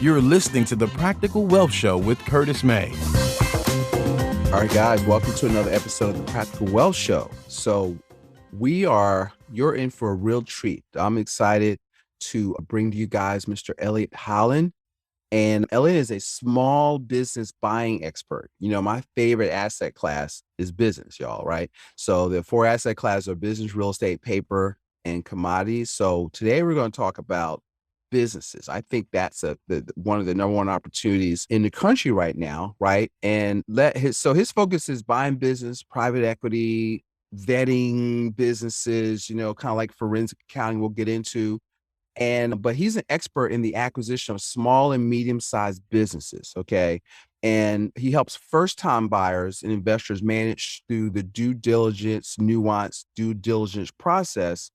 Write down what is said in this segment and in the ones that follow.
You're listening to the Practical Wealth Show with Curtis May. All right, guys, welcome to another episode of the Practical Wealth Show. So you're in for a real treat. I'm excited to bring to you guys Mr. Elliott Holland. And Elliott is a small business buying expert. You know, my favorite asset class is business, y'all, right? So the four asset classes are business, real estate, paper, and commodities. So today we're going to talk about businesses. I think that's one of the number one opportunities in the country right now, right? And his focus is buying business, private equity, vetting businesses, you know, kind of like forensic accounting we'll get into. But he's an expert in the acquisition of small and medium-sized businesses, okay? And he helps first-time buyers and investors manage through the nuanced due diligence process.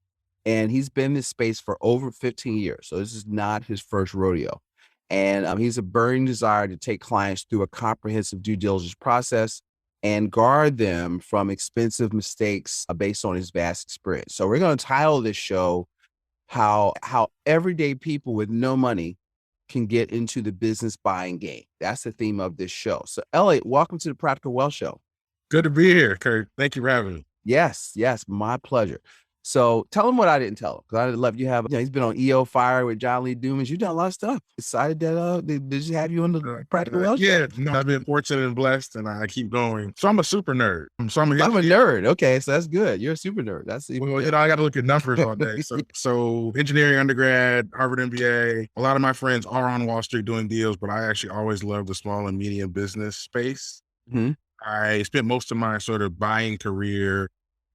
And he's been in this space for over 15 years. So this is not his first rodeo. And he's a burning desire to take clients through a comprehensive due diligence process and guard them from expensive mistakes based on his vast experience. So we're going to title this show, how everyday people with no money can get into the business buying game. That's the theme of this show. So Elliott, welcome to the Practical Wealth Show. Good to be here, Kurt. Thank you for having me. Yes, my pleasure. So tell him what I didn't tell him, because I love he's been on EO Fire with John Lee Dumas. You've done a lot of stuff. Excited that they just have you on the Practical Wealth Show. Yeah, no, I've been fortunate and blessed, and I keep going. So I'm a super nerd. I'm a nerd. Okay, so that's good. You're a super nerd. That's well, you know, I got to look at numbers all day. So engineering undergrad, Harvard MBA. A lot of my friends are on Wall Street doing deals, but I actually always loved the small and medium business space. Mm-hmm. I spent most of my sort of buying career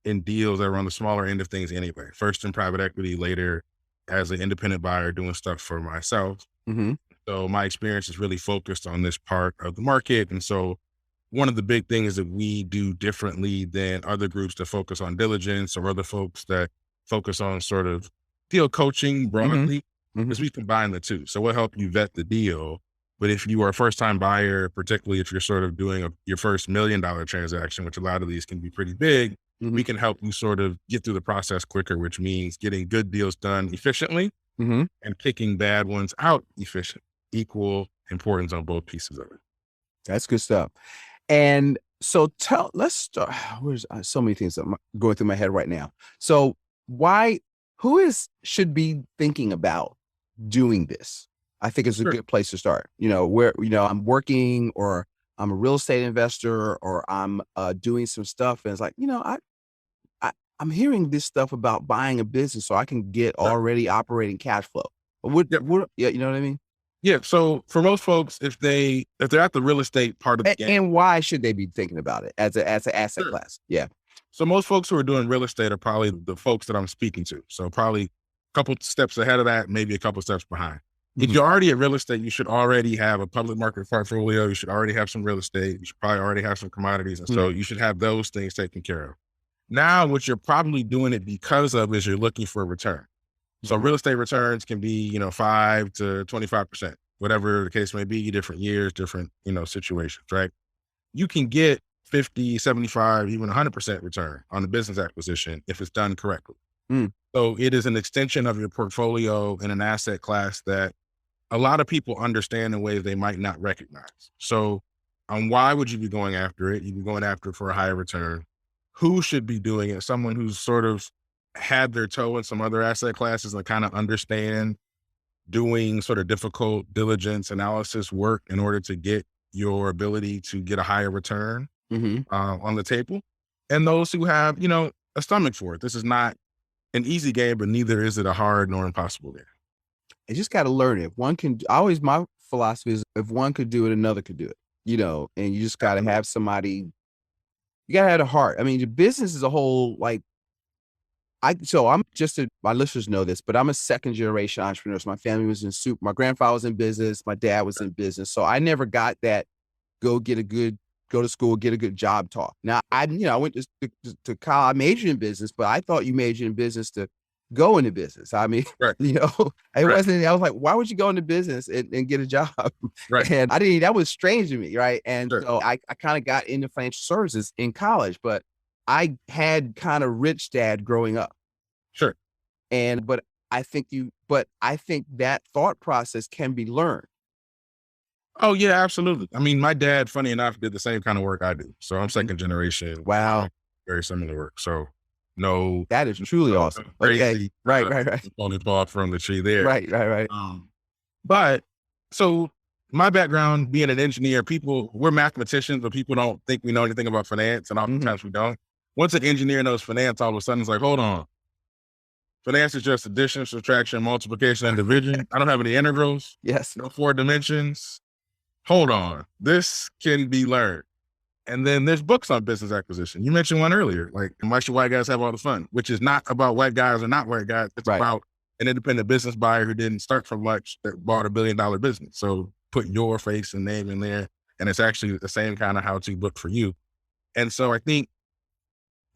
in deals that were on the smaller end of things anyway. First in private equity, later as an independent buyer doing stuff for myself. Mm-hmm. So my experience is really focused on this part of the market. And so one of the big things that we do differently than other groups that focus on diligence or other folks that focus on sort of deal coaching broadly is we combine the two. So we'll help you vet the deal. But if you are a first-time buyer, particularly if you're sort of doing your first $1 million transaction, which a lot of these can be pretty big, we can help you sort of get through the process quicker, which means getting good deals done efficiently and kicking bad ones out efficient. Equal importance on both pieces of it. That's good stuff. And so let's start. There's so many things that are going through my head right now. So who should be thinking about doing this? I think it's a good place to start. You know, where, you know, I'm working or I'm a real estate investor or I'm doing some stuff. And it's like, you know, I'm hearing this stuff about buying a business so I can get already operating cash flow. You know what I mean? Yeah. So for most folks, if they're at the real estate part of the game. And why should they be thinking about it as an asset class? Yeah. So most folks who are doing real estate are probably the folks that I'm speaking to. So probably a couple steps ahead of that, maybe a couple steps behind. If you're already at real estate, you should already have a public market portfolio. You should already have some real estate. You should probably already have some commodities. And so you should have those things taken care of. Now, what you're probably doing it because of is you're looking for a return. So real estate returns can be, 5 to 25%, whatever the case may be, different years, different, situations, right? You can get 50, 75, even 100% return on the business acquisition if it's done correctly. So it is an extension of your portfolio in an asset class that a lot of people understand in ways they might not recognize. So why would you be going after it? You'd be going after it for a higher return. Who should be doing it? Someone who's sort of had their toe in some other asset classes and kind of understand doing sort of difficult diligence analysis work in order to get your ability to get a higher return on the table. And those who have, a stomach for it. This is not an easy game, but neither is it a hard nor impossible game. You just got to learn it. My philosophy is if one could do it, another could do it, and you just got to have somebody, you got to have a heart. I mean, the business as a whole, my listeners know this, but I'm a second generation entrepreneur. So my family was in my grandfather was in business. My dad was in business. So I never got that go to school, get a good job talk. Now I went to college, I majored in business, but I thought you majored in business to go into business. I mean, wasn't, I was like, why would you go into business and get a job? Right. And that was strange to me. Right. And so I kind of got into financial services in college, but I had kind of rich dad growing up. Sure. But I think that thought process can be learned. Oh yeah, absolutely. I mean, my dad, funny enough, did the same kind of work I do. So I'm second generation. Wow. Very similar work. So no, That is truly no awesome. Okay. crazy Right. only fall from the tree there. Right. But so my background being an engineer, we're mathematicians, but people don't think we know anything about finance. And oftentimes we don't. Once an engineer knows finance, all of a sudden it's like, hold on. Finance is just addition, subtraction, multiplication, and division. I don't have any integrals. Yes. No 4 dimensions. Hold on. This can be learned. And then there's books on business acquisition. You mentioned one earlier, like Why Should White Guys Have All the Fun, which is not about white guys or not white guys. It's about an independent business buyer who didn't start from much that bought $1 billion business. So put your face and name in there. And it's actually the same kind of how-to book for you. And so I think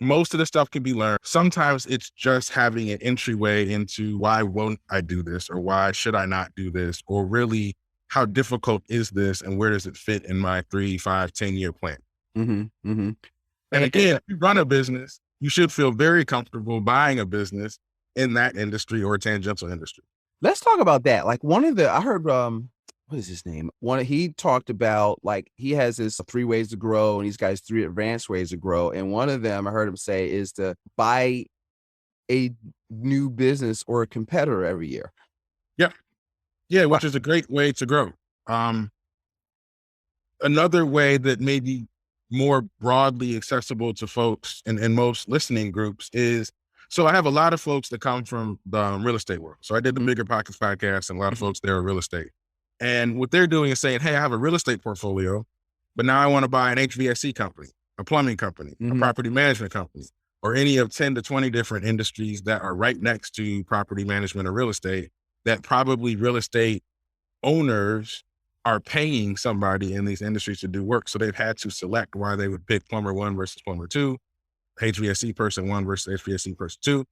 most of the stuff can be learned. Sometimes it's just having an entryway into why won't I do this, or why should I not do this, or really how difficult is this and where does it fit in my 3, 5, 10-year plan? And again, if you run a business, you should feel very comfortable buying a business in that industry or tangential industry. Let's talk about that. Like I heard, what is his name? He talked about, like, he has his 3 ways to grow and he's got his 3 advanced ways to grow. And one of them I heard him say is to buy a new business or a competitor every year. Yeah, which is a great way to grow. Another way that may be more broadly accessible to folks in most listening groups is, so I have a lot of folks that come from the real estate world. So I did the Bigger Pockets podcast, and a lot of folks there are real estate. And what they're doing is saying, hey, I have a real estate portfolio, but now I want to buy an HVAC company, a plumbing company, a property management company, or any of 10 to 20 different industries that are right next to property management or real estate, that probably real estate owners are paying somebody in these industries to do work. So they've had to select why they would pick plumber 1 versus plumber 2, HVAC person 1 versus HVAC person 2.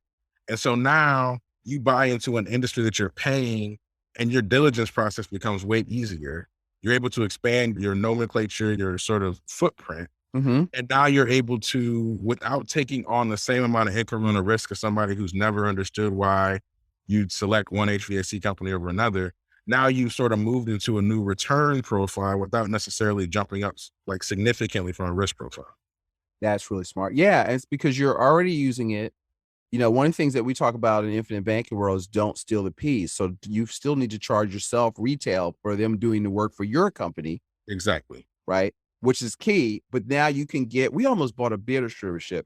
And so now you buy into an industry that you're paying, and your diligence process becomes way easier. You're able to expand your nomenclature, your sort of footprint. And now you're able to, without taking on the same amount of incremental risk as somebody who's never understood why you'd select one HVAC company over another. Now you sort of moved into a new return profile without necessarily jumping up like significantly from a risk profile. That's really smart. Yeah. And it's because you're already using it. You know, one of the things that we talk about in the infinite banking world is don't steal the peas. So you still need to charge yourself retail for them doing the work for your company. Exactly. Right. Which is key. But now you can we almost bought a beer distributorship.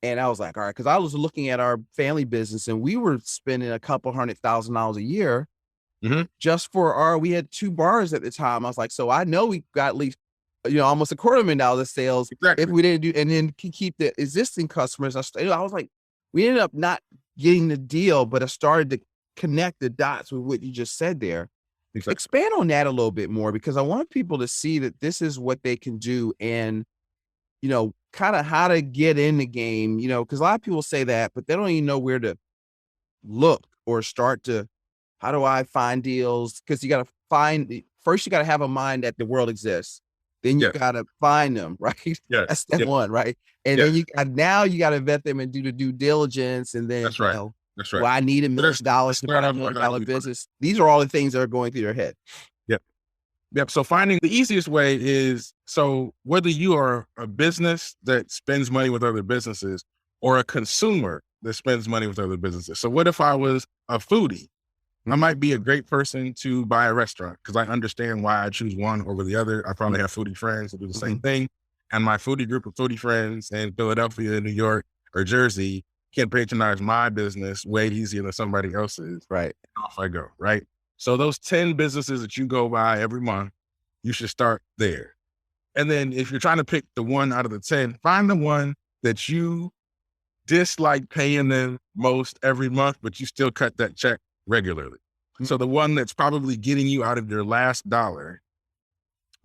And I was like, all right, because I was looking at our family business and we were spending a couple $100,000 a year just for we had 2 bars at the time. I was like, so I know we got at least, almost $250,000 of sales if we didn't do, and then keep the existing customers. I was like, we ended up not getting the deal, but I started to connect the dots with what you just said there. Exactly. Expand on that a little bit more, because I want people to see that this is what they can do, and, kind of how to get in the game, because a lot of people say that, but they don't even know where to look or start to, how do I find deals? Because you got to first you got to have a mind that the world exists. Then you got to find them, right? That's step 1, right? And then you got to vet them and do the due diligence. And then, that's right. That's right. Well, I need $1 million to buy a $1 million business. These are all the things that are going through your head. Yep. So finding the easiest way is, so whether you are a business that spends money with other businesses or a consumer that spends money with other businesses. So what if I was a foodie? I might be a great person to buy a restaurant because I understand why I choose one over the other. I probably have foodie friends that do the same thing. And my foodie group of foodie friends in Philadelphia, New York, or Jersey can patronize my business way easier than somebody else's. Right. And off I go. Right. So those 10 businesses that you go by every month, you should start there. And then if you're trying to pick the one out of the 10, find the one that you dislike paying them most every month, but you still cut that check regularly. So the one that's probably getting you out of your last dollar,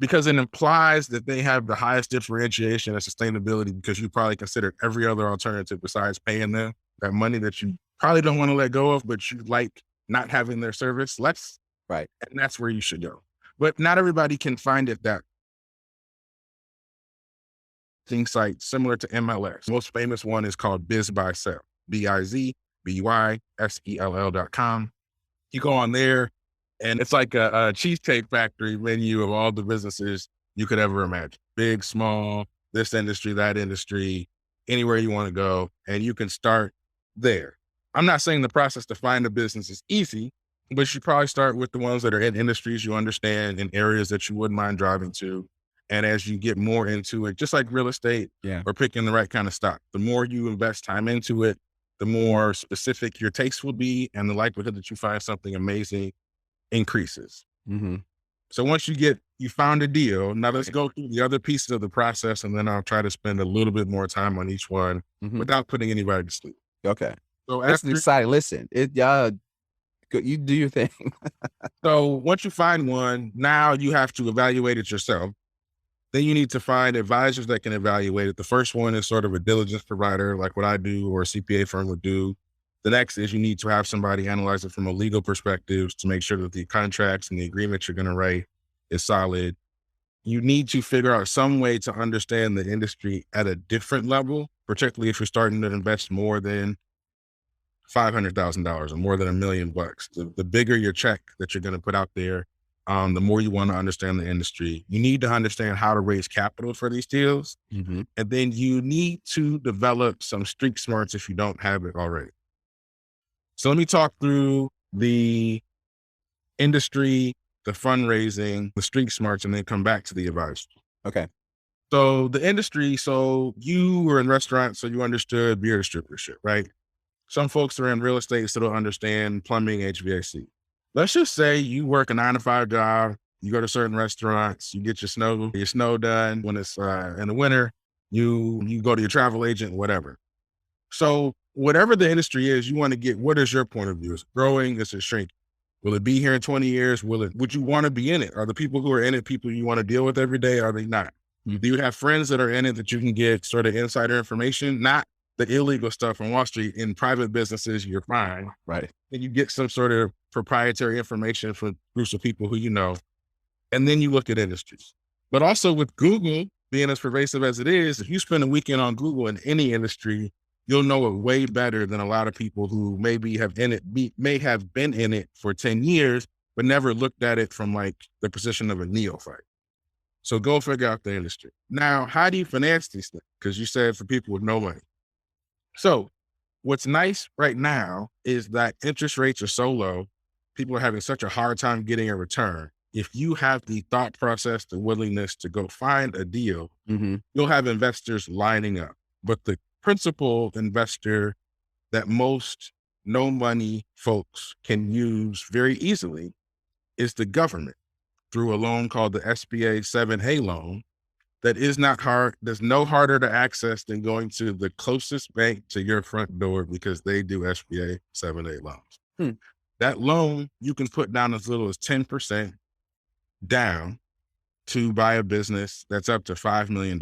because it implies that they have the highest differentiation and sustainability, because you probably considered every other alternative besides paying them that money that you probably don't want to let go of, but you like not having their service less. Right. And that's where you should go. But not everybody can find it that thing site similar to MLS. The most famous one is called BizBuySell, BizBuySell.com. You go on there, And it's like a cheesecake factory menu of all the businesses you could ever imagine. Big, small, this industry, that industry, anywhere you want to go. And you can start there. I'm not saying the process to find a business is easy, but you should probably start with the ones that are in industries you understand, in areas that you wouldn't mind driving to. And as you get more into it, just like real estate or picking the right kind of stock, the more you invest time into it, the more specific your taste will be, and the likelihood that you find something amazing increases. Mm-hmm. So once you found a deal, now let's go through the other pieces of the process, and then I'll try to spend a little bit more time on each one without putting anybody to sleep. Okay. So That's exciting. Listen, you do your thing. So once you find one, now you have to evaluate it yourself. Then you need to find advisors that can evaluate it. The first one is sort of a diligence provider, like what I do or a CPA firm would do. The next is you need to have somebody analyze it from a legal perspective to make sure that the contracts and the agreements you're going to write is solid. You need to figure out some way to understand the industry at a different level, particularly if you're starting to invest more than $500,000 or more than $1 million. The bigger your check that you're going to put out there, the more you want to understand the industry. You need to understand how to raise capital for these deals. Mm-hmm. And then you need to develop some street smarts if you don't have it already. So let me talk through the industry, the fundraising, the street smarts, and then come back to the advice. Okay. So the industry, so you were in restaurants, so you understood beer distributorship, right? Some folks are in real estate, so don't understand plumbing, HVAC. Let's just say you work a 9-to-5 job, you go to certain restaurants, you get your snow done when it's in the winter, you go to your travel agent, whatever. So whatever the industry is, you want to get, what is your point of view? Is it growing? Is it shrinking? Will it be here in 20 years? Would you want to be in it? Are the people who are in it people you want to deal with every day? Are they not? Mm-hmm. Do you have friends that are in it that you can get sort of insider information? Not the illegal stuff on Wall Street. In private businesses, you're fine. Right. And you get some sort of proprietary information from groups of people who you know. And then you look at industries. But also with Google being as pervasive as it is, if you spend a weekend on Google in any industry, you'll know it way better than a lot of people who may have been in it for 10 years, but never looked at it from like the position of a neophyte. So go figure out the industry. Now, how do you finance these things? Because you said for people with no money. So what's nice right now is that interest rates are so low, people are having such a hard time getting a return. If you have the thought process, the willingness to go find a deal, you'll have investors lining up. But the principal investor that most no money folks can use very easily is the government through a loan called the SBA 7A loan that is not hard. There's no harder to access than going to the closest bank to your front door because they do SBA 7A loans. That loan, you can put down as little as 10% down to buy a business that's up to $5 million.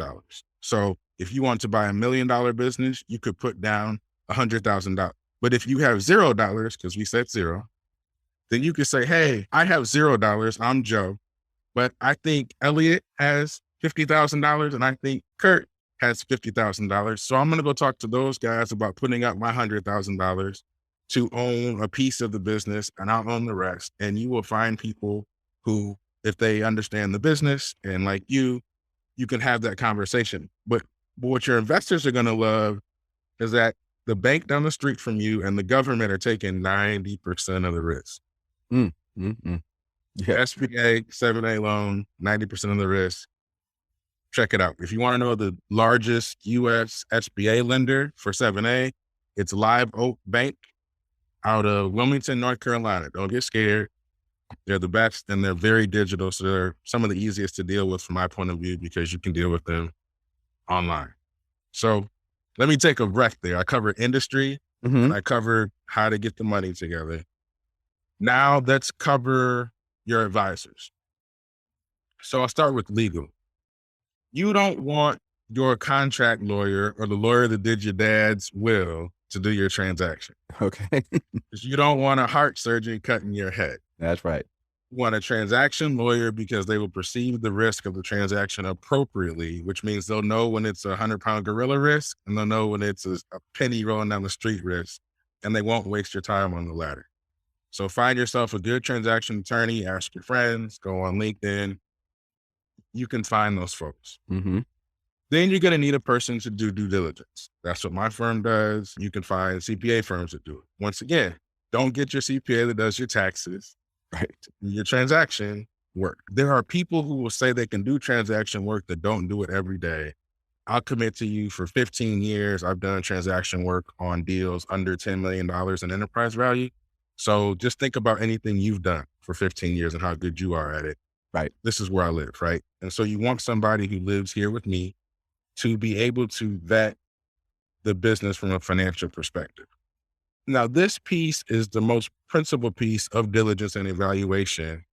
So if you want to buy $1 million business, you could put down $100,000. But if you have $0, because we said zero, then you could say, hey, I have $0. I'm Joe, but I think Elliott has $50,000 and I think Kurt has $50,000. So I'm going to go talk to those guys about putting up my $100,000 to own a piece of the business, and I'll own the rest. And you will find people who, if they understand the business and like you can have that conversation. But what your investors are going to love is that the bank down the street from you and the government are taking 90% of the risk. Yeah. SBA 7A loan, 90% of the risk. Check it out. If you want to know the largest U.S. SBA lender for 7A, it's Live Oak Bank out of Wilmington, North Carolina. Don't get scared. They're the best and they're very digital. So they're some of the easiest to deal with from my point of view because you can deal with them online. So let me take a breath there. I covered industry and I covered how to get the money together. Now let's cover your advisors. So I'll start with legal. You don't want your contract lawyer or the lawyer that did your dad's will to do your transaction. Okay. Because you don't want a heart surgeon cutting your head. That's right. You want a transaction lawyer because they will perceive the risk of the transaction appropriately, which means they'll know when it's a 100-pound gorilla risk and they'll know when it's a penny rolling down the street risk, and they won't waste your time on the ladder. So find yourself a good transaction attorney, ask your friends, go on LinkedIn. You can find those folks. Mm-hmm. Then you're going to need a person to do due diligence. That's what my firm does. You can find CPA firms that do it. Once again, don't get your CPA that does your taxes, Right. your transaction work. There are people who will say they can do transaction work that don't do it every day. I'll commit to you for 15 years. I've done transaction work on deals under $10 million in enterprise value. So just think about anything you've done for 15 years and how good you are at it. Right. This is where I live, right? And so you want somebody who lives here with me to be able to vet the business from a financial perspective. Now, this piece is the most principal piece of diligence and evaluation.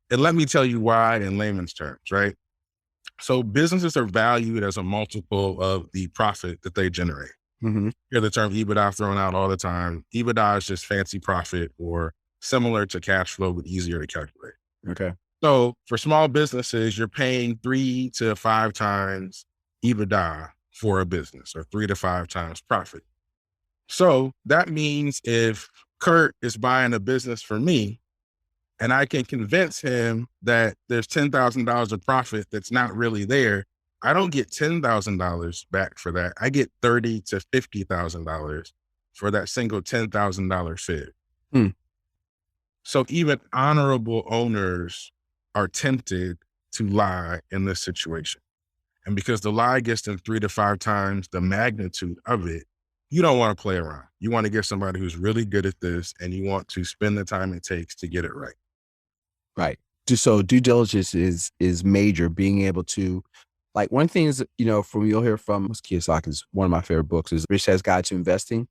And let me tell you why in layman's terms, right? So businesses are valued as a multiple of the profit that they generate. Mm-hmm. You hear the term EBITDA thrown out all the time. EBITDA is just fancy profit or similar to cash flow, but easier to calculate. Okay. So for small businesses, you're paying 3 to 5 times EBITDA for a business, or 3 to 5 times profit. So that means if Kurt is buying a business for me and I can convince him that there's $10,000 of profit that's not really there, I don't get $10,000 back for that. I get $30,000 to $50,000 for that single $10,000 fib. Hmm. So even honorable owners are tempted to lie in this situation. And because the lie gets them 3 to 5 times the magnitude of it, you don't want to play around. You want to get somebody who's really good at this, and you want to spend the time it takes to get it right. Right. So due diligence is major. Being able to, like, one thing is, you'll hear from Kiyosaki's, one of my favorite books is Rich Dad's Guide to Investing.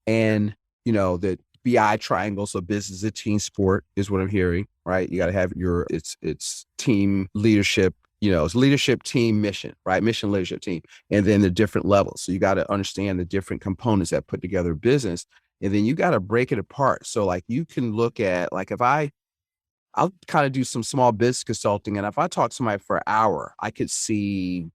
And, the BI triangle. So business is a team sport is what I'm hearing, right? You got to have it's team leadership, it's leadership, team, mission, right? Mission, leadership, team. And then the different levels. So you got to understand the different components that put together a business. And then you got to break it apart. So like you can look at, like, if I'll kind of do some small business consulting. And if I talk to somebody for an hour, I could see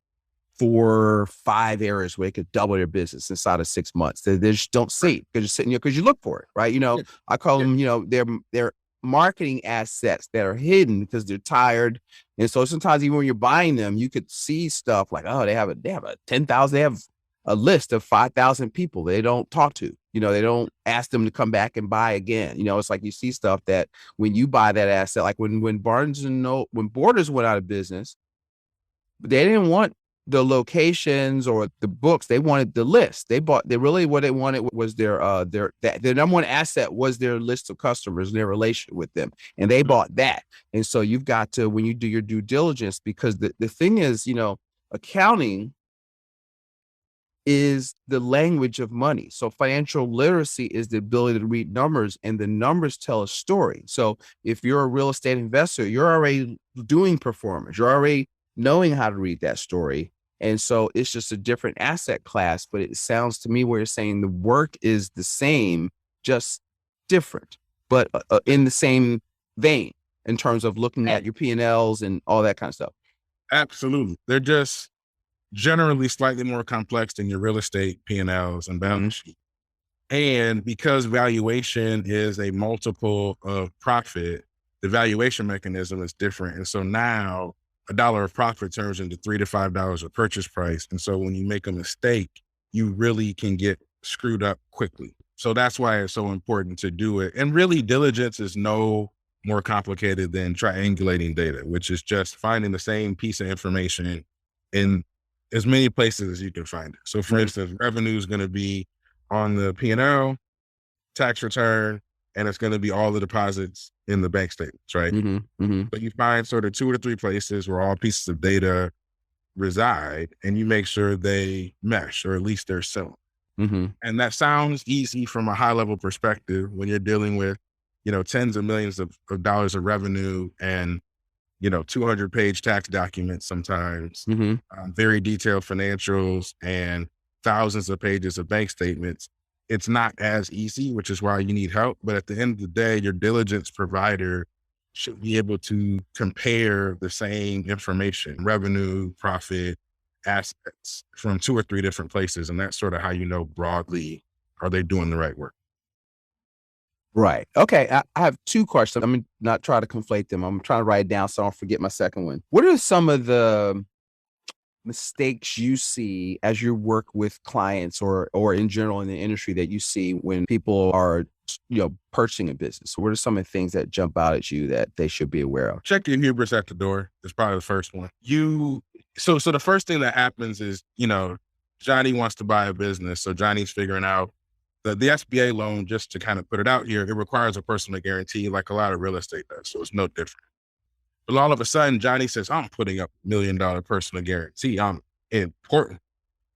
4, 5 areas where they could double their business inside of 6 months. They just don't see it because you're sitting here, because you look for it, right? I call them, they're marketing assets that are hidden because they're tired. And so sometimes even when you're buying them, you could see stuff like, oh, they have a 10,000, they have a list of 5,000 people they don't talk to. They don't ask them to come back and buy again. It's like you see stuff that when you buy that asset, like when when Borders went out of business, they didn't want the locations or the books. They wanted the list. What they wanted was their number one asset was their list of customers and their relationship with them. And they bought that. And so you've got to, when you do your due diligence, because the thing is, accounting is the language of money. So financial literacy is the ability to read numbers, and the numbers tell a story. So if you're a real estate investor, you're already doing performance. You're already knowing how to read that story. And so it's just a different asset class, but it sounds to me where you're saying the work is the same, just different, but in the same vein in terms of looking at your P&Ls and all that kind of stuff. Absolutely. They're just generally slightly more complex than your real estate P&Ls and balance sheet. And because valuation is a multiple of profit, the valuation mechanism is different. And so now $1 of profit turns into $3 to $5 of purchase price. And so when you make a mistake, you really can get screwed up quickly. So that's why it's so important to do it. And really, diligence is no more complicated than triangulating data, which is just finding the same piece of information in as many places as you can find it. So for instance, revenue is going to be on the P&L, tax return, and it's going to be all the deposits in the bank statements, right? But you find sort of 2 or 3 places where all pieces of data reside, and you make sure they mesh, or at least they're similar. And that sounds easy from a high level perspective when you're dealing with, tens of millions of dollars of revenue and, 200-page tax documents sometimes, very detailed financials and thousands of pages of bank statements. It's not as easy, which is why you need help. But at the end of the day, your diligence provider should be able to compare the same information, revenue, profit, assets from 2 or 3 different places. And that's sort of how you know broadly, are they doing the right work? Right. Okay. I have two questions. I'm going to not try to conflate them. I'm trying to write it down so I don't forget my second one. What are some of the mistakes you see as you work with clients or in general in the industry that you see when people are, purchasing a business? So what are some of the things that jump out at you that they should be aware of? Check your hubris at the door is probably the first one. So the first thing that happens is, Johnny wants to buy a business. So Johnny's figuring out the SBA loan, just to kind of put it out here, it requires a personal guarantee like a lot of real estate does. So it's no different. But all of a sudden, Johnny says, I'm putting up $1 million personal guarantee. I'm important.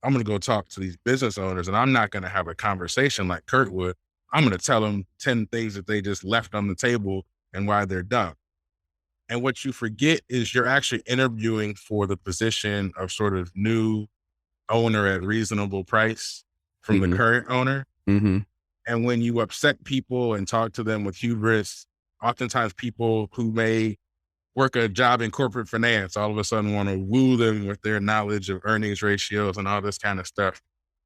I'm going to go talk to these business owners, and I'm not going to have a conversation like Kurt would. I'm going to tell them 10 things that they just left on the table and why they're dumb. And what you forget is you're actually interviewing for the position of sort of new owner at reasonable price from the current owner. Mm-hmm. And when you upset people and talk to them with hubris, oftentimes people who may work a job in corporate finance all of a sudden want to woo them with their knowledge of earnings ratios and all this kind of stuff.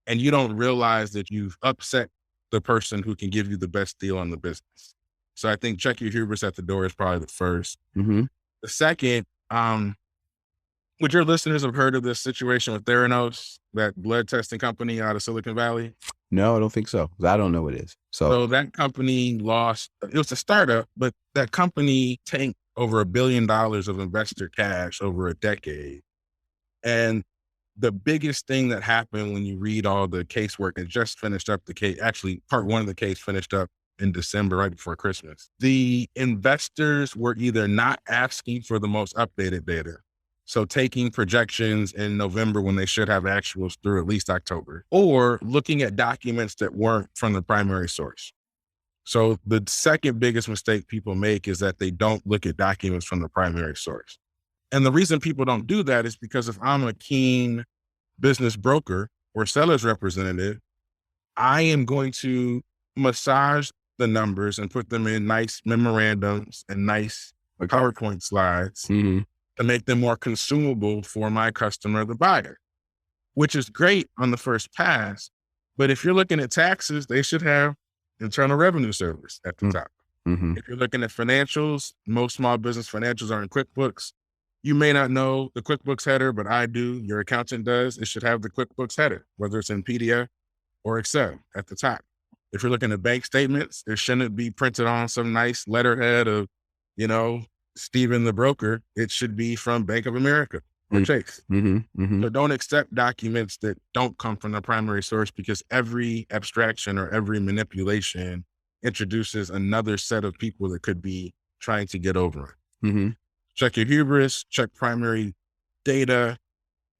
And you don't realize that you've upset the person who can give you the best deal on the business. So I think check your hubris at the door is probably the first. Mm-hmm. The second, would your listeners have heard of this situation with Theranos, that blood testing company out of Silicon Valley? No, I don't think so. I don't know what it is. So that company it was a startup, but that company tanked over $1 billion of investor cash over a decade. And the biggest thing that happened when you read all the casework, and just finished up the case, actually part one of the case finished up in December, right before Christmas. The investors were either not asking for the most updated data, so taking projections in November when they should have actuals through at least October, or looking at documents that weren't from the primary source. So the second biggest mistake people make is that they don't look at documents from the primary source. And the reason people don't do that is because if I'm a keen business broker or seller's representative, I am going to massage the numbers and put them in nice memorandums and nice PowerPoint slides to make them more consumable for my customer, the buyer, which is great on the first pass. But if you're looking at taxes, they should have Internal Revenue Service at the top. Mm-hmm. If you're looking at financials, most small business financials are in QuickBooks. You may not know the QuickBooks header, but I do. Your accountant does. It should have the QuickBooks header, whether it's in PDF or Excel at the top. If you're looking at bank statements, it shouldn't be printed on some nice letterhead of, Stephen the broker. It should be from Bank of America or Chase. So don't accept documents that don't come from the primary source, because every abstraction or every manipulation introduces another set of people that could be trying to get over it. Check your hubris, check primary data.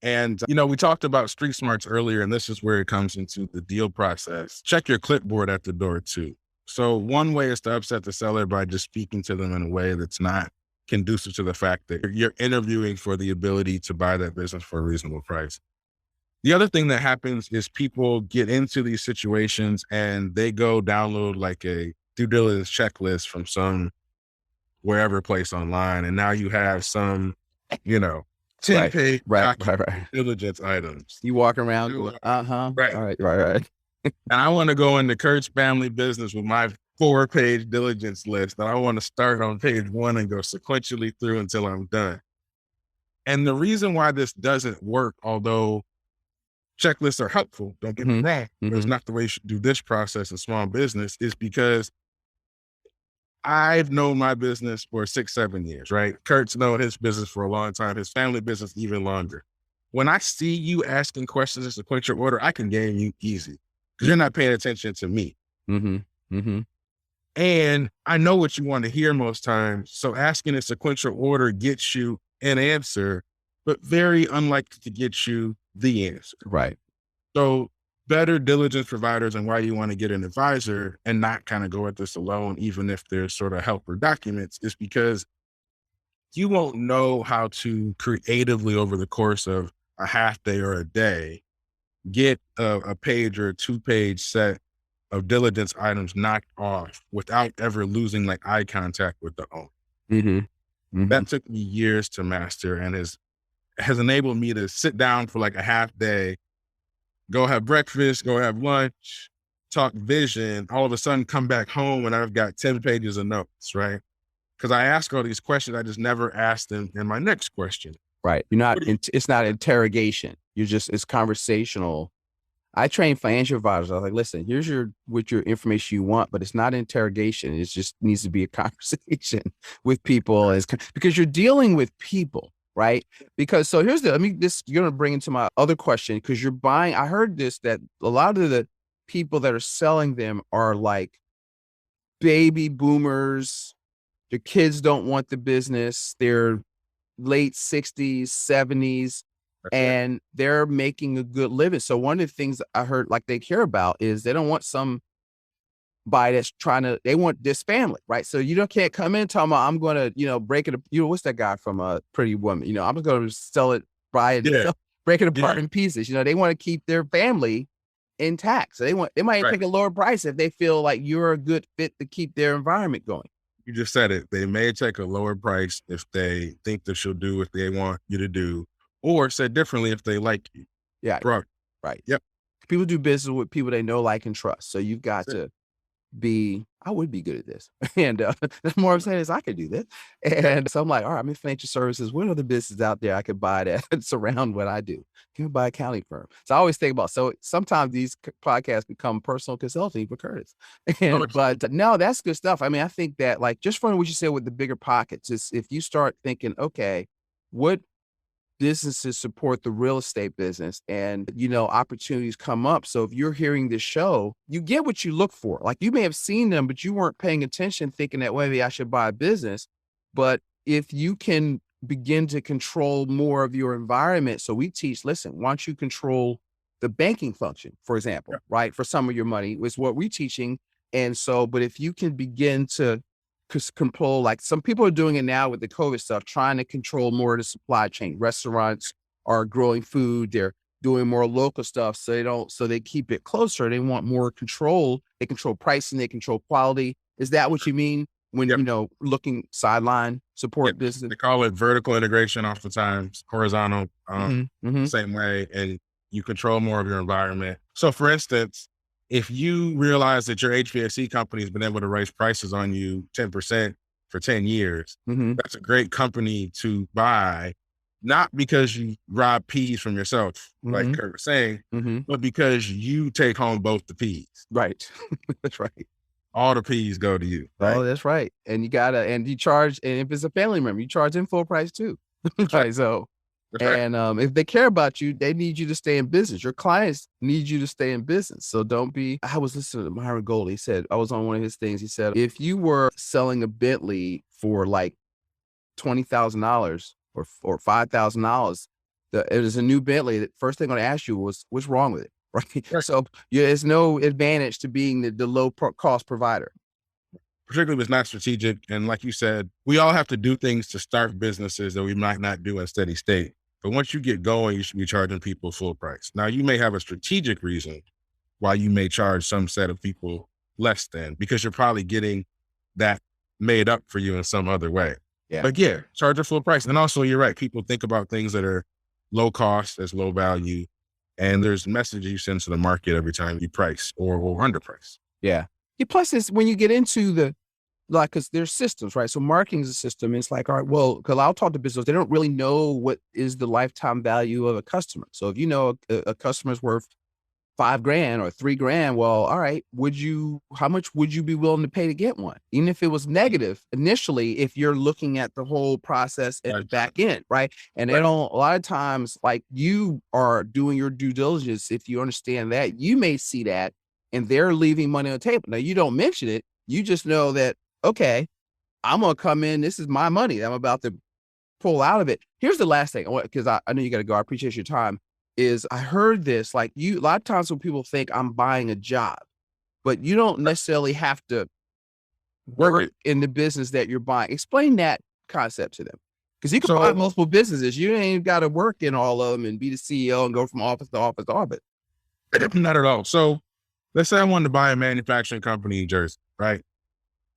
And, we talked about street smarts earlier, and this is where it comes into the deal process. Check your clipboard at the door too. So one way is to upset the seller by just speaking to them in a way that's not conducive to the fact that you're interviewing for the ability to buy that business for a reasonable price. The other thing that happens is people get into these situations and they go download like a due diligence checklist from some wherever place online. And now you have some, 10-page diligence items. You walk around. Right. All right. And I want to go into Kurt's family business with my 4-page diligence list. And I want to start on page 1 and go sequentially through until I'm done. And the reason why this doesn't work, although checklists are helpful, don't get me wrong, but it's not the way you should do this process in small business, is because I've known my business for 6-7 years, right? Kurt's known his business for a long time, his family business even longer. When I see you asking questions in sequential order, I can game you easy because you're not paying attention to me. And I know what you want to hear most times. So asking in sequential order gets you an answer, but very unlikely to get you the answer. Right. So better diligence providers, and why you want to get an advisor and not kind of go at this alone, even if there's sort of helper documents, is because you won't know how to creatively over the course of a half day or a day, get a page or a 2-page set of diligence items knocked off without ever losing like eye contact with the owner. That took me years to master, and has enabled me to sit down for like a half day, go have breakfast, go have lunch, talk vision, all of a sudden come back home and I've got 10 pages of notes, right? Because I ask all these questions, I just never ask them in my next question. Right. It's not interrogation. It's conversational. I train financial advisors. I was like, listen, here's your information you want, but it's not interrogation. It just needs to be a conversation with people because you're dealing with people, right? Because so you're going to bring into my other question, because you're buying, I heard this, that a lot of the people that are selling them are like baby boomers. Their kids don't want the business. They're late 60s, 70s, and they're making a good living. So one of the things I heard like they care about is they don't want somebody that's they want this family, right? So you can't come in talking about, I'm going to, break it. What's that guy from Pretty Woman? I'm going to sell it, buy it, break it apart in pieces. They want to keep their family intact. So they might take a lower price if they feel like you're a good fit to keep their environment going. You just said it. They may take a lower price if they think that you'll do what they want you to do, or said differently, if they like you. Yeah. Right. Yep. People do business with people they know, like, and trust. So you've got to I would be good at this. And the more I'm saying is I could do this. And so I'm like, all right, I'm in financial services. What other businesses out there I could buy that surround what I do? Can I buy an accounting firm? So I always think about, so sometimes these podcasts become personal consulting for Curtis. But no, that's good stuff. I mean, I think that, like, just from what you said with the bigger pockets, is if you start thinking, okay, what businesses support the real estate business, and opportunities come up. So if you're hearing this show, you get what you look for. Like, you may have seen them, but you weren't paying attention, thinking that maybe I should buy a business. But if you can begin to control more of your environment, so we teach, listen, why don't you control the banking function, for example, right? For some of your money is what we're teaching. And so, but if you can begin to control, like some people are doing it now with the COVID stuff, trying to control more of the supply chain. Restaurants are growing food. They're doing more local stuff. So they keep it closer. They want more control. They control pricing. They control quality. Is that what you mean when, looking sideline support business? They call it vertical integration oftentimes, horizontal, same way. And you control more of your environment. So for instance, if you realize that your HVAC company has been able to raise prices on you 10% for 10 years, that's a great company to buy, not because you rob peas from yourself, like Kurt was saying, but because you take home both the peas. Right. That's right. All the peas go to you. Right? Oh, that's right. And you charge, and if it's a family member, you charge them full price too. Right. So, if they care about you, they need you to stay in business. Your clients need you to stay in business. So I was listening to Myron Gold. He said, I was on one of his things. He said, if you were selling a Bentley for like $20,000 or $5,000, it is a new Bentley. The first thing I'm going to ask you was, what's wrong with it? Right. So there's no advantage to being the low cost provider. Particularly if it's not strategic. And like you said, we all have to do things to start businesses that we might not do in steady state. But once you get going, you should be charging people full price. Now, you may have a strategic reason why you may charge some set of people less than, because you're probably getting that made up for you in some other way. Yeah. But charge a full price. And also, you're right. People think about things that are low cost as low value. And there's messages you send to the market every time you price or underprice. Yeah. Plus, it's when you get into because there's systems, right? So marketing is a system. It's like, all right, well, because I'll talk to business, they don't really know what is the lifetime value of a customer. So if you know a customer's worth $5,000 or $3,000, well, all right, how much would you be willing to pay to get one? Even if it was negative initially, if you're looking at the whole process at the back end, right? And a lot of times, like, you are doing your due diligence. If you understand that, you may see that and they're leaving money on the table. Now, you don't mention it. You just know that, okay, I'm going to come in. This is my money that I'm about to pull out of it. Here's the last thing, because I know you got to go. I appreciate your time. Is I heard this, like, a lot of times when people think I'm buying a job, but you don't necessarily have to work in the business that you're buying. Explain that concept to them. Because you can buy multiple businesses. You ain't got to work in all of them and be the CEO and go from office to office to office. Not at all. So let's say I wanted to buy a manufacturing company in Jersey, right?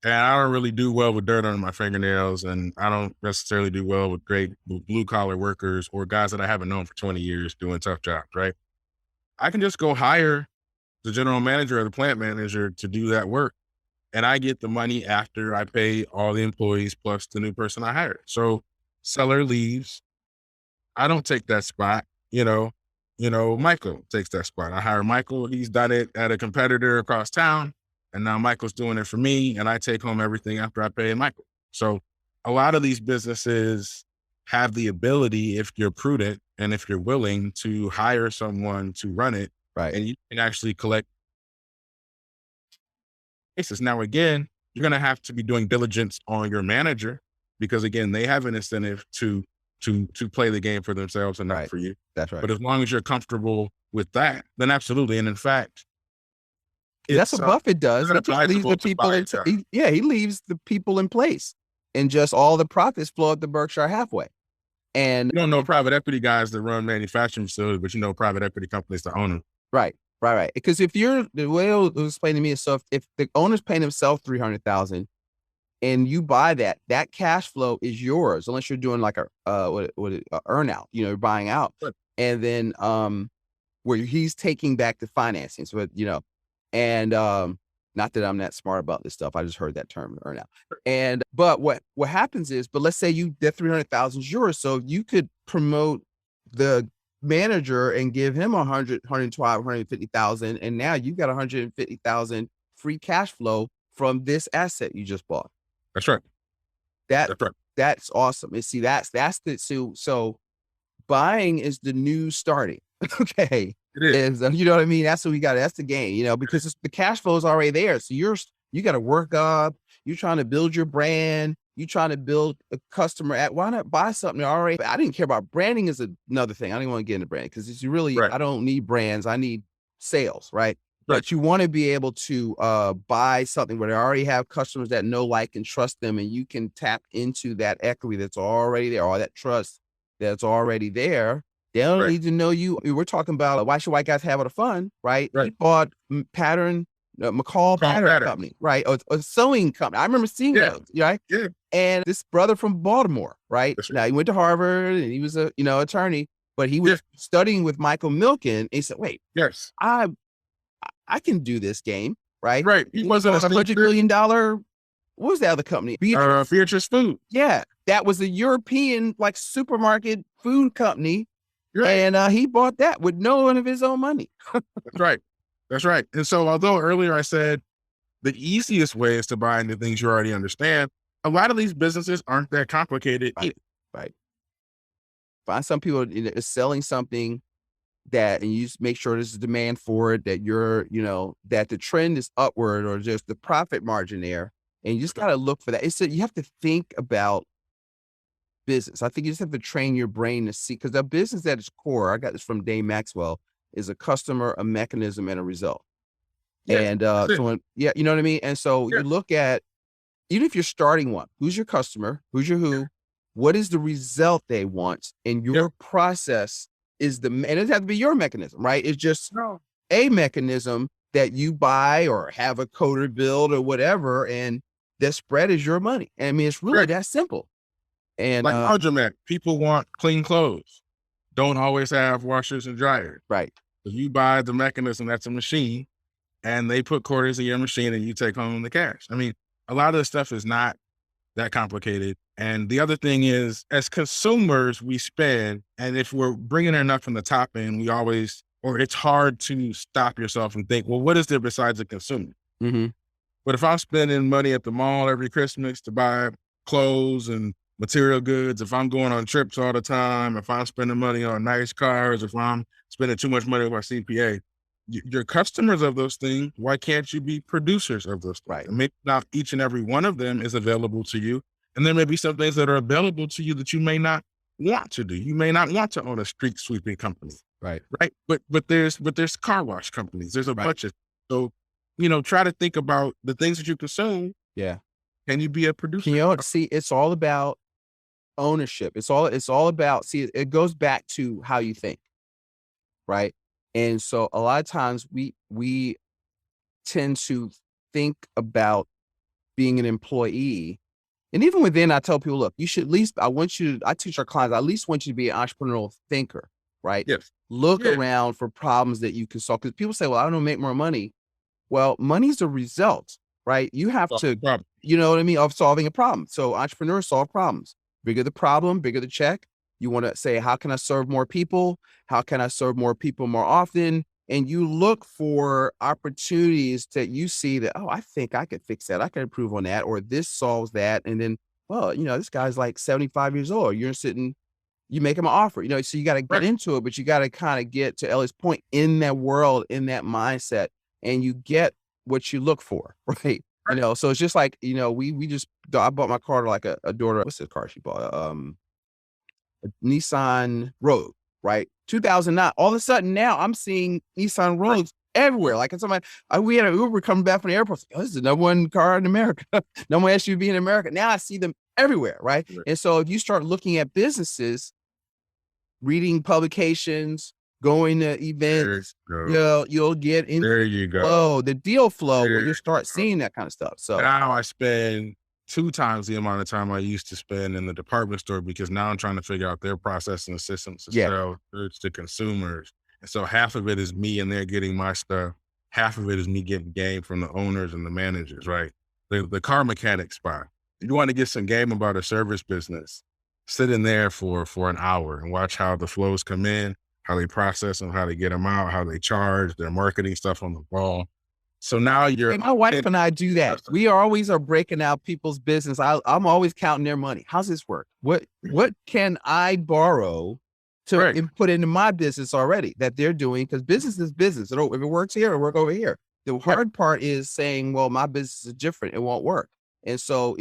And I don't really do well with dirt under my fingernails, and I don't necessarily do well with great blue collar workers or guys that I haven't known for 20 years doing tough jobs, right? I can just go hire the general manager or the plant manager to do that work. And I get the money after I pay all the employees plus the new person I hired. So seller leaves. I don't take that spot. Michael takes that spot. I hire Michael. He's done it at a competitor across town. And now Michael's doing it for me. And I take home everything after I pay Michael. So a lot of these businesses have the ability, if you're prudent and if you're willing, to hire someone to run it. Right. And you can actually collect cases. Now, again, you're going to have to be doing diligence on your manager because, again, they have an incentive to play the game for themselves and not for you. That's right. But as long as you're comfortable with that, then absolutely. And in fact, that's what Buffett does. He leaves the people he leaves the people in place, and just all the profits flow up to Berkshire Hathaway. And you don't know private equity guys that run manufacturing facilities, but you know private equity companies that own them. Right. Because the way it was explained to me is, so if the owner's paying himself $300,000 and you buy that cash flow is yours, unless you're doing like a earn out, you're buying out. Right. And then where he's taking back the financing. So, and not that I'm that smart about this stuff. I just heard that term, earn out. But what happens is, but let's say that $300,000 is yours. So you could promote the manager and give him 100, 112, 150,000. And now you got 150,000 free cash flow from this asset you just bought. That's right. That's right. That's awesome. And see, that's so buying is the new starting. Okay. It is. You know what I mean? That's what we got. That's the game, because the cash flow is already there. So you got to work up. You're trying to build your brand. You're trying to build a customer why not buy something already? I didn't care about branding is another thing. I didn't want to get into branding because it's really, I don't need brands. I need sales, right? But you want to be able to buy something where they already have customers that know, like, and trust them. And you can tap into that equity that's already there, or that trust that's already there. They don't need to know you. We're talking about why should white guys have all the fun, right? He bought McCall Pattern Company, right? A sewing company. I remember seeing those, right? Yeah. And this brother from Baltimore, right? Now he went to Harvard and he was a attorney, but he was studying with Michael Milken. And he said, "Wait, I can do this game, right?" Right. He wasn't a $100 million. What was the other company? Beatrice Food. Yeah, that was a European supermarket food company. Right. And he bought that with no one of his own money. That's right. And so although earlier I said the easiest way is to buy into things you already understand, a lot of these businesses aren't that complicated. Right. Find some people selling something and you just make sure there's a demand for it, that that the trend is upward or there's the profit margin there. And you just got to look for that. You have to think about business. I think you just have to train your brain to see, because a business at its core, I got this from Dave Maxwell, is a customer, a mechanism, and a result. And you know what I mean? And so you look at, even if you're starting one, who's your customer? Who's your who? What is the result they want? And your process is and it doesn't have to be your mechanism, right? It's just a mechanism that you buy or have a coder build or whatever. And the spread is your money. I mean, it's really that simple. And like laundromat, people want clean clothes. Don't always have washers and dryers. Right. So you buy the mechanism, that's a machine, and they put quarters in your machine and you take home the cash. I mean, a lot of the stuff is not that complicated. And the other thing is, as consumers, we spend, and if we're bringing enough in the top end, it's hard to stop yourself and think, well, what is there besides a consumer? Mm-hmm. But if I'm spending money at the mall every Christmas to buy clothes and material goods, if I'm going on trips all the time, if I'm spending money on nice cars, if I'm spending too much money with my CPA, you're customers of those things. Why can't you be producers of those things? Right. And maybe not each and every one of them is available to you. And there may be some things that are available to you that you may not want to do. You may not want to own a street sweeping company. Right. But there's car wash companies. There's a bunch of, so, try to think about the things that you consume. Yeah. Can you be a producer? See, it's all about ownership. It's all about, see, it goes back to how you think. Right. And so a lot of times we tend to think about being an employee. And even within, I tell people, look, you should at least, I teach our clients, I at least want you to be an entrepreneurial thinker, right? Yes. Look Yeah. around for problems that you can solve. Because people say, well, I don't make more money. Well, money's a result, right? You have to, you know what I mean, of solving a problem. So entrepreneurs solve problems. Bigger the problem, bigger the check. You want to say, how can I serve more people? How can I serve more people more often? And you look for opportunities that you see that, oh, I think I could fix that. I can improve on that, or this solves that. And then, well, you know, this guy's like 75 years old. You're sitting, you make him an offer, you know, so you got to get into it, but you got to kind of get to Elliott's point in that world, in that mindset, and you get what you look for, right? You know, so it's just like, you know, I bought my car to like a daughter. What's the car she bought? A Nissan Rogue, right? 2009. All of a sudden now I'm seeing Nissan Rogues everywhere. Like somebody, we had an Uber coming back from the airport. Oh, this is the number one car in America. Number one SUV in America. Now I see them everywhere, right? And so if you start looking at businesses, reading publications, going to events, you know, you'll get in. There you go. Oh, the deal flow where you start seeing that kind of stuff. So now I spend 2 times the amount of time I used to spend in the department store, because now I'm trying to figure out their process and systems to sell goods to consumers. And so half of it is me and they're getting my stuff. Half of it is me getting game from the owners and the managers, right? The car mechanic spot. If you want to get some game about a service business, sit in there for an hour and watch how the flows come in, how they process them, how they get them out, how they charge, their marketing stuff on the ball. So now my wife and I do that. We always are breaking out people's business. I'm always counting their money. How's this work? What can I borrow to put into my business already that they're doing? Because business is business. If it works here, it'll work over here. The hard part is saying, well, my business is different. It won't work. And so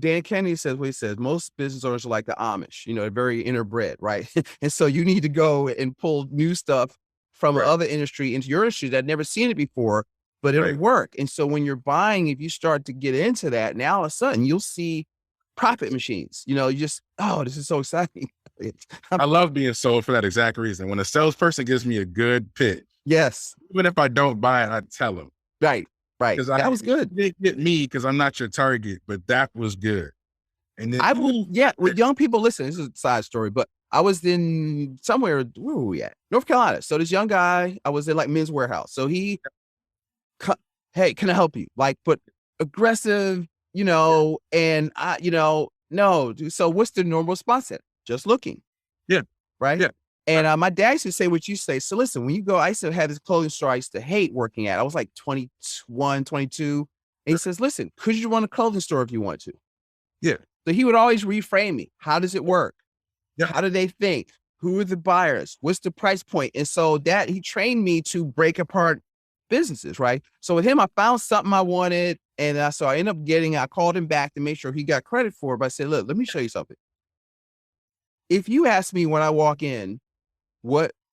Dan Kennedy says what he says, most business owners are like the Amish, you know, they're very interbred, right? And so you need to go and pull new stuff from other industry into your industry that never seen it before, but it'll work. And so when you're buying, if you start to get into that, now all of a sudden you'll see profit machines, you know, you just, oh, this is so exciting. I love being sold for that exact reason. When a salesperson gives me a good pitch, even if I don't buy it, I tell them. Right. Because that was good. You didn't get me because I'm not your target, but that was good. And then with young people, listen, this is a side story, but I was in somewhere, where were we at? North Carolina. So this young guy, I was in like Men's Warehouse. So he, hey, can I help you? Like, but aggressive, you know, and I, you know, no. So what's the normal response then? Just looking. Yeah. Right. Yeah. And my dad used to say what you say. So listen, when you go, I used to have this clothing store I used to hate working at. I was like 21, 22. And he says, listen, could you run a clothing store if you want to? Yeah. So he would always reframe me. How does it work? Yeah. How do they think? Who are the buyers? What's the price point? And so that he trained me to break apart businesses, right? So with him, I found something I wanted. And so I ended up I called him back to make sure he got credit for it. But I said, look, let me show you something. If you ask me when I walk in,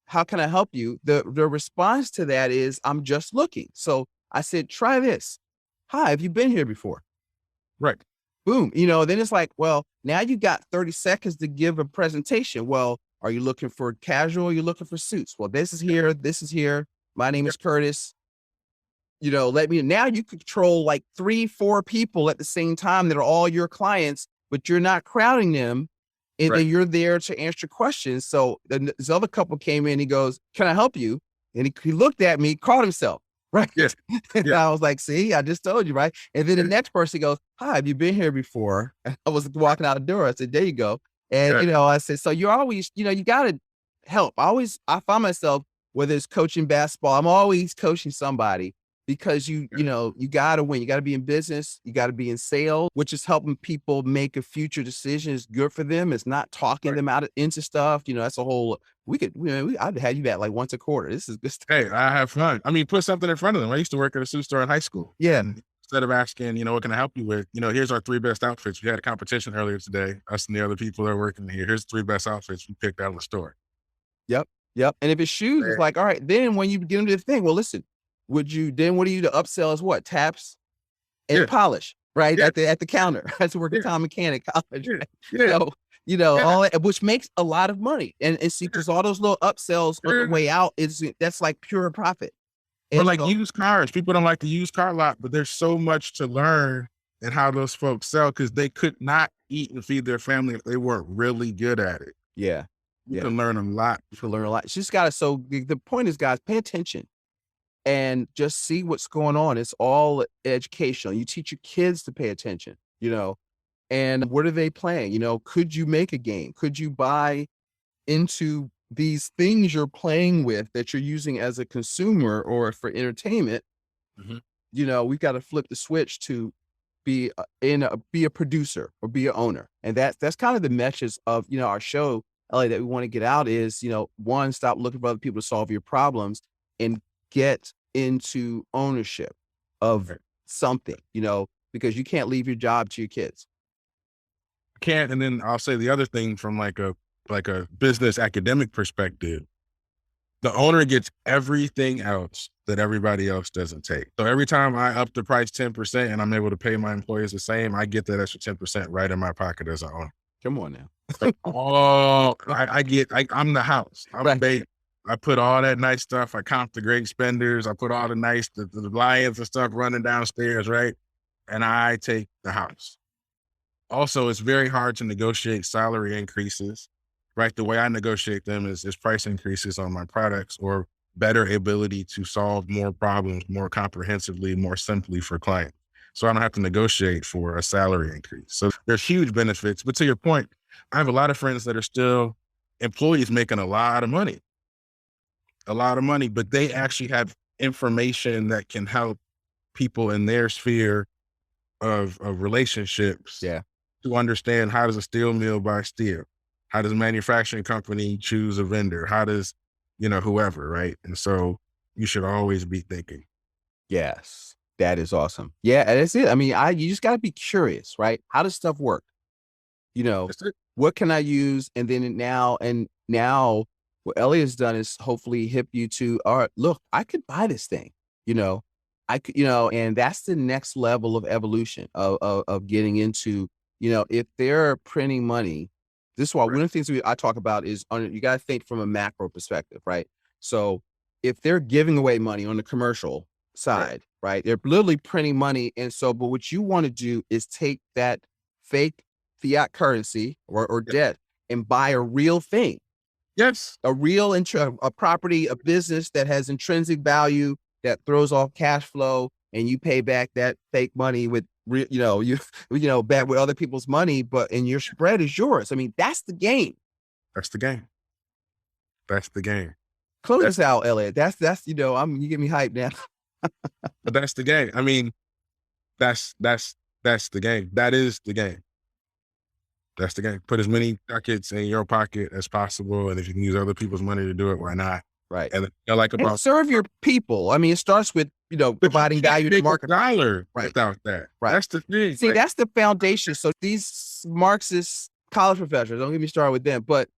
how can I help you? The response to that is, I'm just looking. So I said, try this. Hi, have you been here before? Right. Boom. You know, then it's like, well, now you got 30 seconds to give a presentation. Well, are you looking for casual? Or you're looking for suits? Well, this is here. This is here. My name is Curtis. You know, now you control like 3-4 people at the same time that are all your clients, but you're not crowding them. And then you're there to answer questions. So this other couple came in, he goes, can I help you? And he looked at me, caught himself, right? Yes. And I was like, see, I just told you, right? And then the next person goes, hi, have you been here before? And I was walking out the door. I said, there you go. And, you know, I said, so you're always, you know, you got to help. I find myself, whether it's coaching basketball, I'm always coaching somebody. Because you know, you got to win. You got to be in business. You got to be in sales, which is helping people make a future decision. It's good for them. It's not talking them out into stuff. You know, that's a whole, I'd have you that like once a quarter. This is good stuff. Hey, I have fun. I mean, put something in front of them. I used to work at a suit store in high school. Yeah. And instead of asking, you know, what can I help you with? You know, here's our 3 best outfits. We had a competition earlier today. Us and the other people that are working here. Here's the 3 best outfits we picked out of the store. Yep. And if it's shoes, it's like, all right, then when you get into the thing, well, listen, what do you do? The upsell is what? Taps and polish, right? At the counter. I used to work at Tom Mechanic College. Right? So, you know, all that, which makes a lot of money. And see, because all those little upsells on the way out, that's like pure profit. Or like used cars. People don't like the used car lot, but there's so much to learn and how those folks sell, because they could not eat and feed their family if they weren't really good at it. Yeah. You can learn a lot. You can learn a lot. It's just gotta, so the point is, guys, pay attention and just see what's going on. It's all educational. You teach your kids to pay attention, and what are they playing? Could you make a game? Could you buy into these things you're playing with that you're using as a consumer or for entertainment? We've got to flip the switch to be a producer or be an owner. And that's kind of the message of, our show, Elliott, that we want to get out is, one, stop looking for other people to solve your problems and get into ownership of something, because you can't leave your job to your kids. Can't. And then I'll say the other thing from like a business academic perspective, the owner gets everything else that everybody else doesn't take. So every time I up the price 10% and I'm able to pay my employees the same, I get that extra 10% right in my pocket as an owner. Come on now. I'm the house. I'm the baby. I put all that nice stuff. I comp the great spenders. I put all the nice, the lions and stuff running downstairs, right? And I take the house. Also, it's very hard to negotiate salary increases, right? The way I negotiate them is price increases on my products or better ability to solve more problems more comprehensively, more simply for clients. So I don't have to negotiate for a salary increase. So there's huge benefits. But to your point, I have a lot of friends that are still employees making a lot of money, but they actually have information that can help people in their sphere of relationships to understand, how does a steel mill buy steel? How does a manufacturing company choose a vendor? How does, whoever, right? And so you should always be thinking. Yes, that is awesome. Yeah, that's it. I mean, you just got to be curious, right? How does stuff work? What can I use? And then now what Elliott's done is hopefully hip you to, all right, look, I could buy this thing, I could, and that's the next level of evolution of getting into, if they're printing money. This is why one of the things I talk about is you got to think from a macro perspective, right? So if they're giving away money on the commercial side, right? They're literally printing money. And so, but what you want to do is take that fake fiat currency or debt and buy a real thing. Yes. A real a property, a business that has intrinsic value, that throws off cash flow, and you pay back that fake money with back with other people's money, and your spread is yours. I mean, that's the game. That's the game. That's the game. Close this out, Elliott. That's you get me hyped now. But that's the game. I mean, that's the game. That is the game. That's the game. Put as many buckets in your pocket as possible, and if you can use other people's money to do it, why not? Right. And and serve your people. I mean, it starts with providing value to the market. Dollar without that. Right. That's the thing. See, that's the foundation. So these Marxist college professors, don't get me started with them, but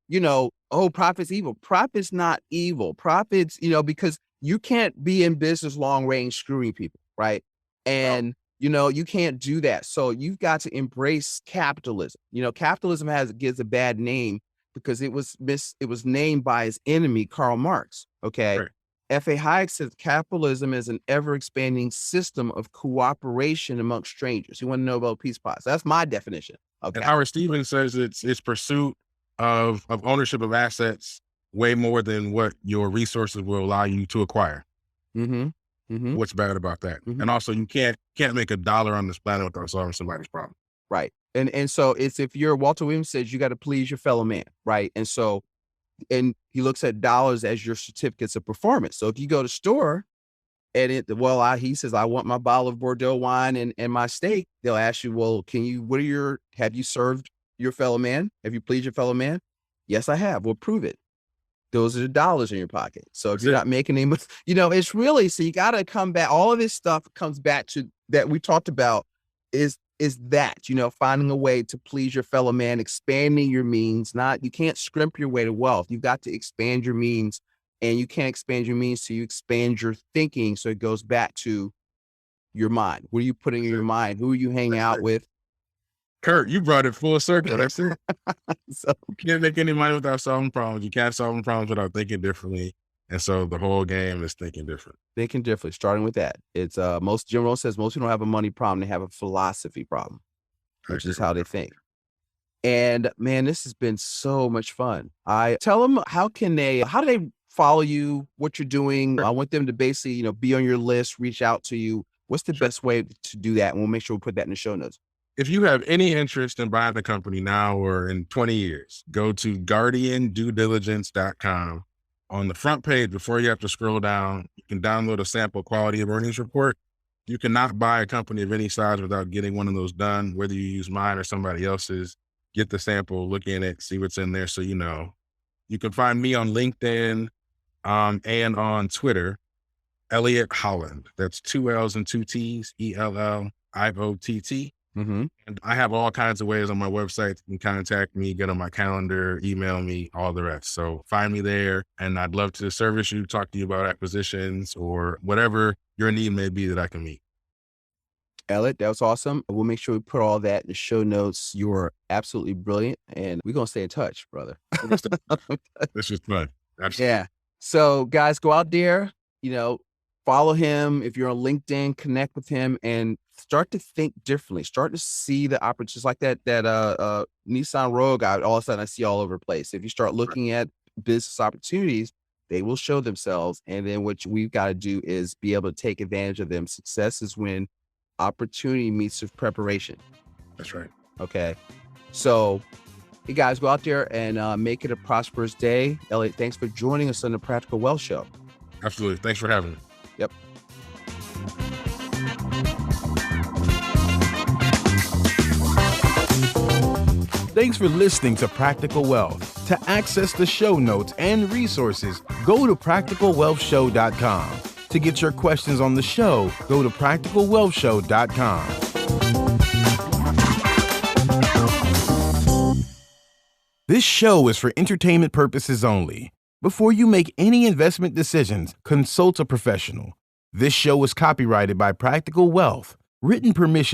profit's evil. Profit's not evil. Profit's, because you can't be in business long range screwing people, right? And you can't do that. So you've got to embrace capitalism. Capitalism gets a bad name because it was named by his enemy, Karl Marx. Okay. Right. F.A. Hayek says capitalism is an ever-expanding system of cooperation amongst strangers. You want to know about peace prize? That's my definition. And Howard Stevens says it's pursuit of ownership of assets way more than what your resources will allow you to acquire. What's bad about that? And also, you can't make $1 on this planet without solving somebody's problem. Right. And so it's, if Walter Williams says you got to please your fellow man, right? And so, and he looks at dollars as your certificates of performance. So if you go to store and he says, I want my bottle of Bordeaux wine and my steak, they'll ask you, well, have you served your fellow man? Have you pleased your fellow man? Yes, I have. Well, prove it. Those are the dollars in your pocket. So if you're not making any, it's really, so you got to come back. All of this stuff comes back to that we talked about is that, finding a way to please your fellow man, expanding your means. You can't scrimp your way to wealth. You've got to expand your means, and you can't expand your means till you expand your thinking. So it goes back to your mind. What are you putting in your mind? Who are you hanging out with? Kurt, you brought it full circle. That's it. So you can't make any money without solving problems. You can't solve problems without thinking differently. And so the whole game is thinking different. Thinking differently, starting with that. It's Jim Rohn says most people don't have a money problem, they have a philosophy problem, which is how they think. And man, this has been so much fun. I tell them how do they follow you, what you're doing? I want them to basically, be on your list, reach out to you. What's the best way to do that? And we'll make sure we put that in the show notes. If you have any interest in buying the company now or in 20 years, go to guardianduediligence.com. On the front page, before you have to scroll down, you can download a sample quality of earnings report. You cannot buy a company of any size without getting one of those done, whether you use mine or somebody else's. Get the sample, look in it, see what's in there so you know. You can find me on LinkedIn and on Twitter, Elliott Holland. That's 2 L's and 2 T's, ELLIOTT. And I have all kinds of ways on my website. You can contact me, get on my calendar, email me, all the rest. So find me there, and I'd love to service you, talk to you about acquisitions or whatever your need may be that I can meet. Elliott, that was awesome. We'll make sure we put all that in the show notes. You're absolutely brilliant, and we're going to stay in touch, brother. This is fun. Absolutely. Yeah. So guys, go out there, follow him. If you're on LinkedIn, connect with him and start to think differently. Start to see the opportunities like that Nissan Rogue out. All of a sudden I see all over the place. If you start looking at business opportunities, they will show themselves. And then what we've got to do is be able to take advantage of them. Success is when opportunity meets with preparation. That's right. Okay. So hey guys, go out there and make it a prosperous day. Elliott, thanks for joining us on the Practical Wealth Show. Absolutely. Thanks for having me. Yep. Thanks for listening to Practical Wealth. To access the show notes and resources, go to practicalwealthshow.com. To get your questions on the show, go to practicalwealthshow.com. This show is for entertainment purposes only. Before you make any investment decisions, consult a professional. This show is copyrighted by Practical Wealth. Written permission